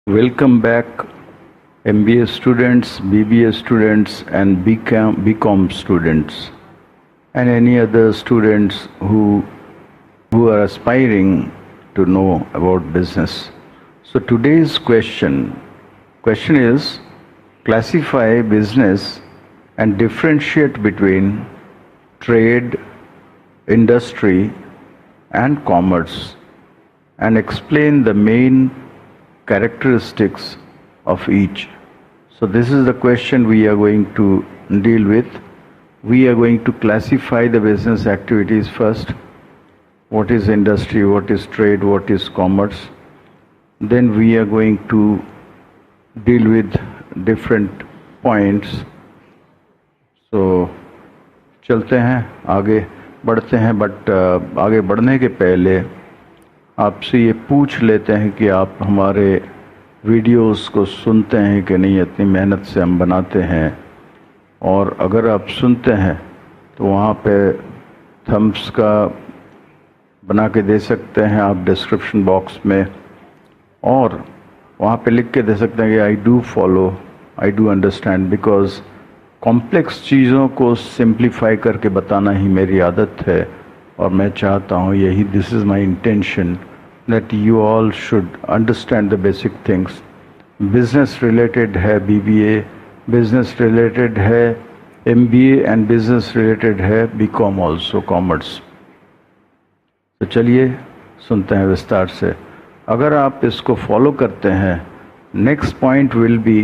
Welcome back, MBA students, BBA students, and BCom students, and any other students who are aspiring to know about business. So today's question is classify business and differentiate between trade, industry, and commerce, and explain the main characteristics of each. So this is the question we are going to deal with. We are going to classify the business activities first. What is industry, what is trade, what is commerce. Then we are going to deal with different points. So चलते हैं, आगे बढ़ते हैं, but आगे बढ़ने के पहले आपसे ये पूछ लेते हैं कि आप हमारे वीडियोस को सुनते हैं कि नहीं। इतनी मेहनत से हम बनाते हैं, और अगर आप सुनते हैं तो वहाँ पे थम्स का बना के दे सकते हैं आप डिस्क्रिप्शन बॉक्स में, और वहाँ पे लिख के दे सकते हैं कि I do follow, I do understand, because complex चीज़ों को सिंप्लीफाई करके बताना ही मेरी आदत है, और मैं चाहता हूँ यही, this is my intention, that you all should understand the basic things. Business related है बीबीए, बिजनेस रिलेटेड है एमबीए, एंड बिजनेस रिलेटेड है बीकॉम ऑल्सो, कॉमर्स। तो चलिए सुनते हैं विस्तार से। अगर आप इसको फॉलो करते हैं, next point will be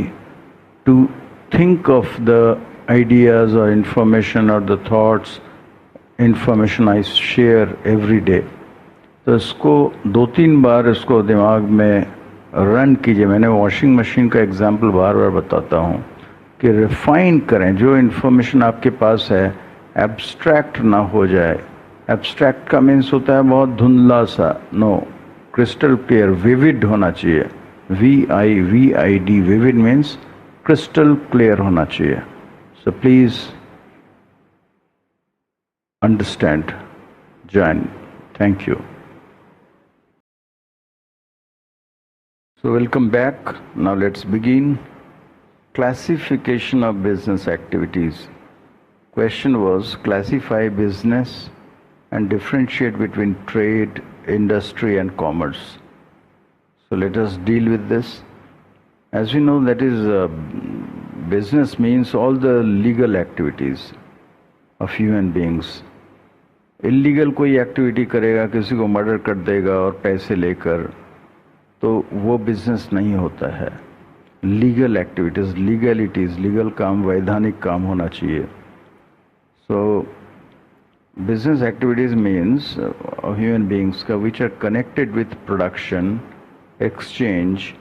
to think of the ideas or information or the thoughts, information I share every day. तो इसको 2-3 बार इसको दिमाग में रन कीजिए। मैंने वॉशिंग मशीन का एग्जाम्पल बार बार बताता हूँ कि रिफाइन करें। जो इन्फॉर्मेशन आपके पास है एब्स्ट्रैक्ट ना हो जाए। एब्स्ट्रैक्ट का मीन्स होता है बहुत धुंधला सा, नो, क्रिस्टल क्लियर, विविड होना चाहिए। VIVID, vivid means crystal clear होना चाहिए। So please understand, join, thank you. So welcome back. Now let's begin. Classification of business activities. Question was classify business and differentiate between trade, industry, and commerce. So let us deal with this. As we know, that is business means all the legal activities of human beings. Illegal कोई activity करेगा, किसी को murder कर देगा और पैसे लेकर, तो वो बिजनेस नहीं होता है। लीगल एक्टिविटीज़, लीगलिटीज़, लीगल काम, वैधानिक काम होना चाहिए। So business activities means human beings का which are connected with production, exchange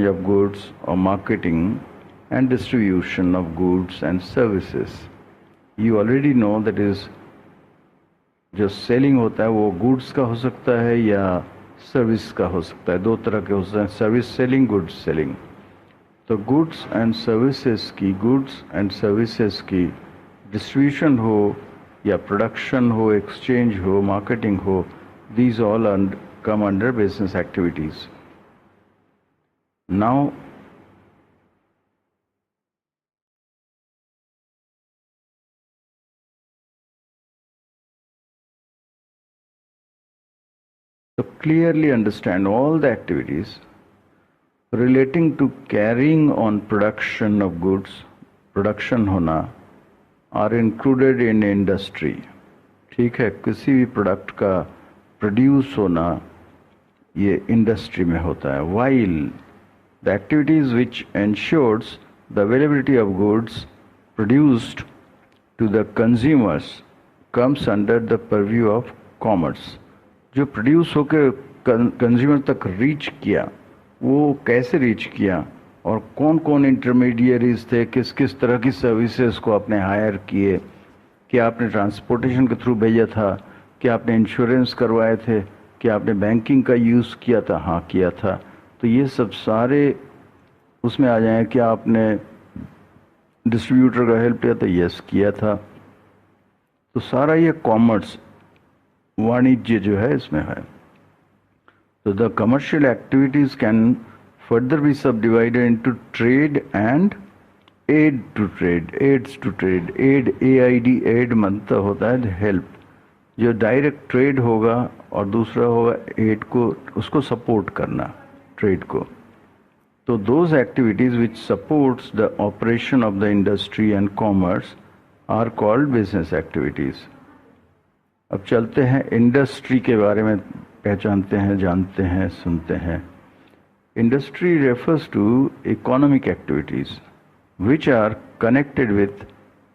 of goods or marketing and distribution of goods and services. You already know that is, जो सेलिंग होता है वो गुड्स का हो सकता है या सर्विस का हो सकता है। 2 तरह के हो सकते हैं, सर्विस सेलिंग, गुड्स सेलिंग। तो गुड्स एंड सर्विसेज की डिस्ट्रीब्यूशन हो या प्रोडक्शन हो, एक्सचेंज हो, मार्केटिंग हो, these all come under business activities. Now to clearly understand all the activities relating to carrying on production of goods, production होना, are included in industry. ठीक है, किसी भी प्रोडक्ट का प्रोड्यूस होना ये इंडस्ट्री में होता है। While the activities which ensures the availability of goods produced to the consumers comes under the purview of commerce. जो प्रोड्यूस होकर कंज्यूमर तक रीच किया, वो कैसे रीच किया और कौन कौन इंटरमीडियरीज थे, किस किस तरह की सर्विसेज को आपने हायर किए, कि आपने ट्रांसपोर्टेशन के थ्रू भेजा था, कि आपने इंश्योरेंस करवाए थे, कि आपने बैंकिंग का यूज़ किया था, हाँ किया था। तो ये सब सारे उसमें आ जाएं। कि आपने डिस्ट्रीब्यूटर का हेल्प किया था, यस किया था। तो सारा ये कॉमर्स, वाणिज्य जो है इसमें है। So the commercial activities can further be subdivided into trade and aid to trade, aids to trade. aid, AID, aid मतलब होता है हेल्प, जो डायरेक्ट ट्रेड होगा, और दूसरा होगा एड को, उसको सपोर्ट करना ट्रेड को. तो those activities which supports the operation of the industry and commerce are called business activities. अब चलते हैं इंडस्ट्री के बारे में, पहचानते हैं, जानते हैं, सुनते हैं. Industry refers to economic activities which are connected with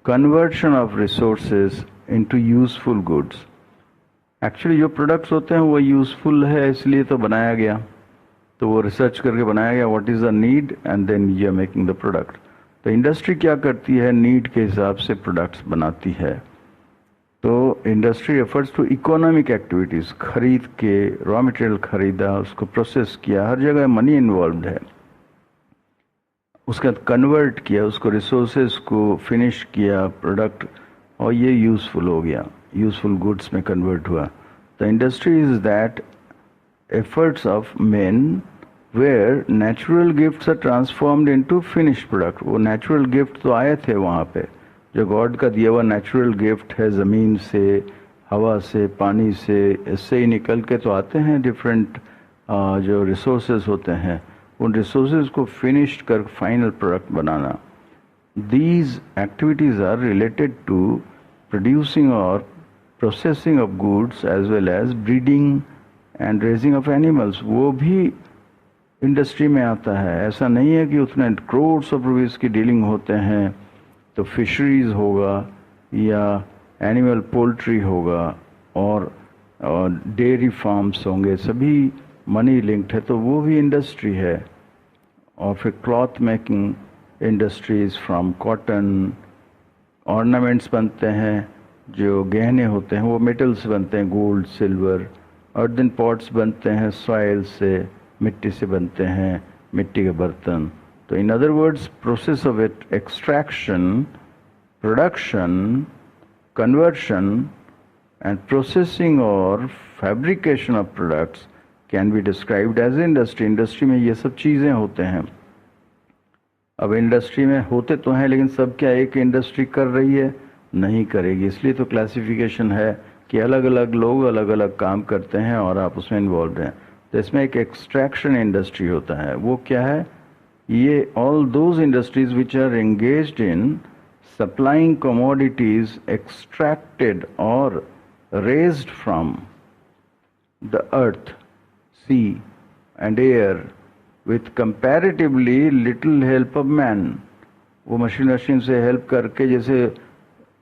conversion of resources into useful goods. Actually जो प्रोडक्ट्स होते हैं वो यूजफुल है इसलिए तो बनाया गया, तो वो रिसर्च करके बनाया गया, what is the need, and then you are making the product. तो इंडस्ट्री क्या करती है, नीड के हिसाब से प्रोडक्ट्स बनाती है. तो industry refers to economic activities, खरीद के रॉ मटेरियल खरीदा, उसको प्रोसेस किया, हर जगह मनी इन्वॉल्व है, उसके बाद कन्वर्ट किया, उसको रिसोर्सेज को फिनिश किया प्रोडक्ट, और ये यूज़फुल हो गया, यूज़फुल गुड्स में कन्वर्ट हुआ. The industry is that efforts of men where natural gifts are transformed into finish product. वो नेचुरल गिफ्ट तो आए थे वहाँ पे, जो गॉड का दिया हुआ नेचुरल गिफ्ट है, ज़मीन से, हवा से, पानी से, इससे ही निकल के तो आते हैं डिफरेंट जो रिसोर्सेज होते हैं, उन रिसोर्सेज को फिनिश कर फाइनल प्रोडक्ट बनाना. These activities are related to producing और processing of goods as well as breeding and raising of animals. वो भी इंडस्ट्री में आता है. ऐसा नहीं है कि उतने करोड्स ऑफ रुपीस की डीलिंग होते हैं तो फिशरीज होगा या एनिमल पोल्ट्री होगा और डेयरी फार्म्स होंगे, सभी मनी लिंक्ड है, तो वो भी इंडस्ट्री है. और फिर cloth making industries, from cotton, ornaments बनते हैं, जो गहने होते हैं वो मेटल्स बनते हैं, गोल्ड, सिल्वर. अर्दन पॉट्स बनते हैं सॉइल से, मिट्टी से बनते हैं, मिट्टी के बर्तन. तो in other words, process of extraction, production, conversion and processing और fabrication of products can be described as industry. Industry में ये सब चीज़ें होते हैं. अब इंडस्ट्री में होते तो हैं, लेकिन सब क्या एक इंडस्ट्री कर रही है, नहीं करेगी. इसलिए तो क्लासिफिकेशन है कि अलग अलग लोग अलग अलग काम करते हैं और आप उसमें इन्वॉल्व हैं. तो इसमें एक एक्सट्रैक्शन इंडस्ट्री होता है. वो क्या है, ये all those industries which are engaged in supplying commodities extracted और raised from the earth, sea and air with comparatively little help of man. वो मशीन से हेल्प करके, जैसे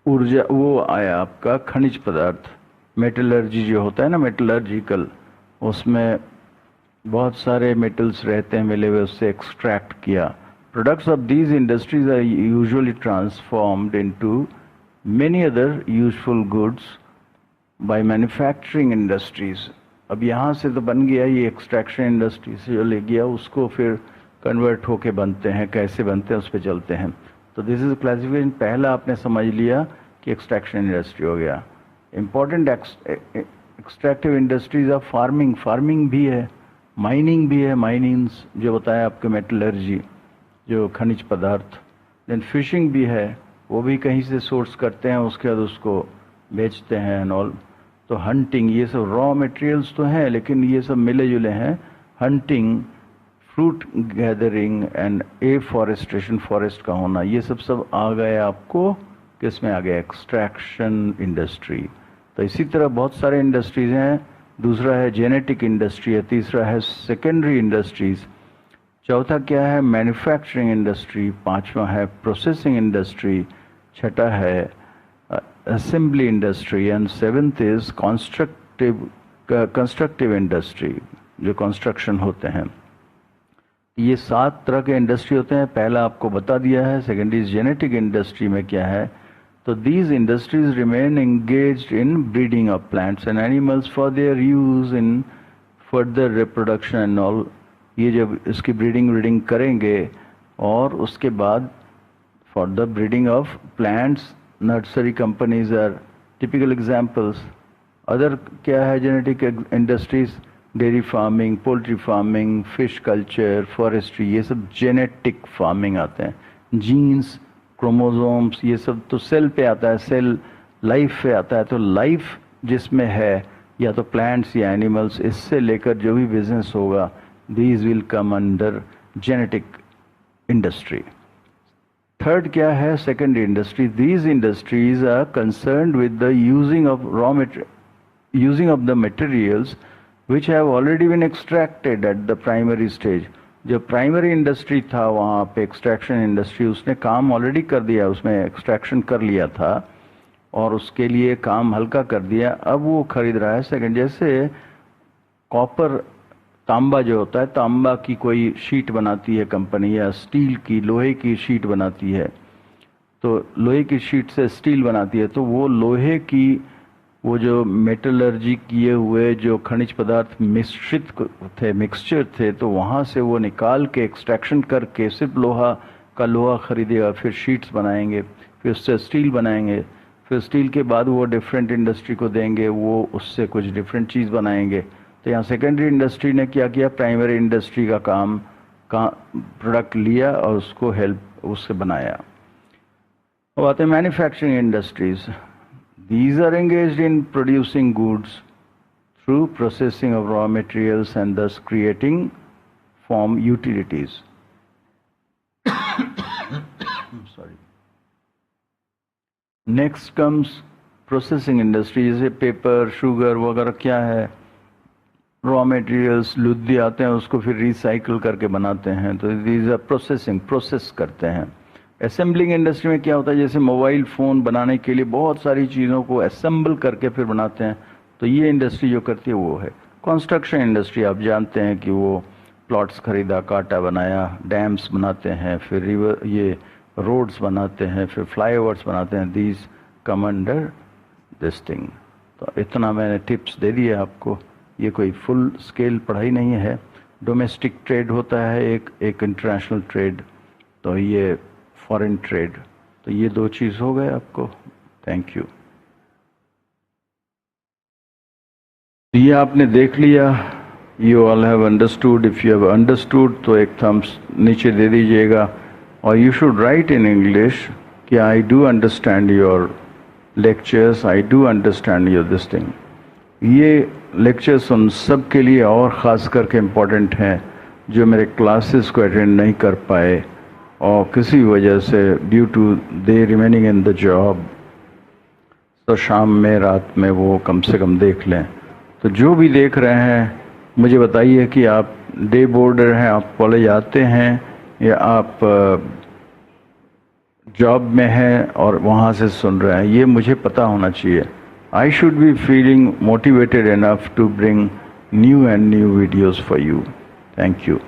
ऊर्जा, वो आया आपका खनिज पदार्थ, मेटलर्जी जो होता है ना, मेटलर्जिकल, उसमें बहुत सारे मेटल्स रहते हैं मिले हुए, उससे एक्सट्रैक्ट किया. Products of these industries are usually transformed into many other useful goods by manufacturing industries. अब यहाँ से तो बन गया, ये एक्सट्रैक्शन इंडस्ट्री से जो ले गया उसको फिर कन्वर्ट होके बनते हैं, कैसे बनते हैं उस पर चलते हैं. तो दिस इज क्लासिफिकेशन. पहला आपने समझ लिया कि एक्सट्रैक्शन इंडस्ट्री हो गया. Important extractive industries of farming, farming भी है, माइनिंग भी है, माइनिंग्स जो बताया आपके, मेटलर्जी जो खनिज पदार्थ. देन फिशिंग भी है, वो भी कहीं से सोर्स करते हैं, उसके बाद उसको बेचते हैं एंड ऑल. तो हंटिंग, ये सब रॉ मटेरियल्स तो हैं, लेकिन ये सब मिले जुले हैं. Hunting, fruit gathering and afforestation, forest का होना, ये सब आ गए आपको किस में आ गया, एक्सट्रैक्शन इंडस्ट्री. तो इसी तरह बहुत सारे इंडस्ट्रीज हैं. दूसरा है जेनेटिक इंडस्ट्री है, तीसरा है सेकेंडरी इंडस्ट्रीज, चौथा क्या है, मैन्युफैक्चरिंग इंडस्ट्री, पांचवा है प्रोसेसिंग इंडस्ट्री, छठा है assembly industry, and seventh is constructive industry, जो कंस्ट्रक्शन होते हैं. ये 7 तरह के इंडस्ट्री होते हैं. पहला आपको बता दिया है. सेकेंड इज जेनेटिक इंडस्ट्री में क्या है, तो these industries remain engaged in breeding of plants and animals for their use in further reproduction and all. ये जब इसकी ब्रीडिंग करेंगे और उसके बाद for the breeding of plants, nursery companies are typical examples. Other क्या है genetic industries, dairy farming, poultry farming, fish culture, forestry, ये सब जेनेटिक फार्मिंग आते हैं। जीन्स, क्रोमोसोम्स, ये सब तो सेल पे आता है, सेल लाइफ पे आता है। तो लाइफ जिसमें है, या तो प्लांट्स या एनिमल्स, इससे लेकर जो भी बिजनेस होगा, these will come under genetic industry. Third क्या है? Secondary industry. These industries are concerned with the using of using of the materials which have already been extracted at the primary stage। जो primary industry था वहाँ पे, extraction industry, उसने काम already कर दिया, उसमें एक्सट्रैक्शन कर लिया था और उसके लिए काम हल्का कर दिया। अब वो खरीद रहा है सेकंड। जैसे कॉपर, तांबा जो होता है, तांबा की कोई शीट बनाती है कंपनी, या स्टील की, लोहे की शीट बनाती है, तो लोहे की शीट से स्टील बनाती है, तो वो लोहे की वो जो मेटलर्जी किए हुए जो खनिज पदार्थ मिश्रित थे, मिक्सचर थे, तो वहाँ से वो निकाल के एक्सट्रैक्शन करके सिर्फ लोहा खरीदेगा, फिर शीट्स बनाएंगे, फिर उससे स्टील बनाएंगे, फिर स्टील के बाद वो डिफरेंट इंडस्ट्री को देंगे, वो उससे कुछ डिफरेंट चीज़ बनाएंगे। तो यहाँ सेकेंडरी इंडस्ट्री ने क्या किया? प्राइमरी इंडस्ट्री का काम का प्रोडक्ट लिया और उसको उससे बनाया। अब आते हैं manufacturing industries. These are engaged in producing goods through processing of raw materials and thus creating form utilities। Sorry। Next comes processing industry। जैसे पेपर, शुगर वगैरह क्या है, रॉ मटेरियल्स लुद्दी आते हैं, उसको फिर रिसाइकल करके बनाते हैं, तो these are processing, प्रोसेस करते हैं। असेंबलिंग इंडस्ट्री में क्या होता है? जैसे मोबाइल फ़ोन बनाने के लिए बहुत सारी चीज़ों को असेंबल करके फिर बनाते हैं, तो ये इंडस्ट्री जो करती है वो है। कंस्ट्रक्शन इंडस्ट्री, आप जानते हैं कि वो प्लॉट्स खरीदा, काटा, बनाया, डैम्स बनाते हैं, फिर रिवर, ये रोड्स बनाते हैं, फिर फ्लाईओवर्स बनाते हैं। These come under this thing. तो इतना मैंने टिप्स दे दिए आपको। ये कोई फुल स्केल पढ़ाई नहीं है। डोमेस्टिक ट्रेड होता है एक इंटरनेशनल ट्रेड, तो ये फॉरेन ट्रेड। तो ये दो चीज़ हो गए आपको। Thank you. ये आपने देख लिया। You all have understood. If you have understood तो एक थम्स नीचे दे दीजिएगा, और you should write in English कि I do understand your lectures, I do understand your this thing. ये लेक्चर्स उन सब के लिए और ख़ास करके इम्पोर्टेंट हैं जो मेरे क्लासेस को अटेंड नहीं कर पाए और किसी वजह से due to they remaining in the job, तो शाम में, रात में वो कम से कम देख लें। तो जो भी देख रहे हैं मुझे बताइए कि आप डे बोर्डर हैं, आप कॉलेज आते हैं, या आप जॉब में हैं और वहाँ से सुन रहे हैं, ये मुझे पता होना चाहिए। I should be feeling motivated enough to bring new and new videos for you. Thank you.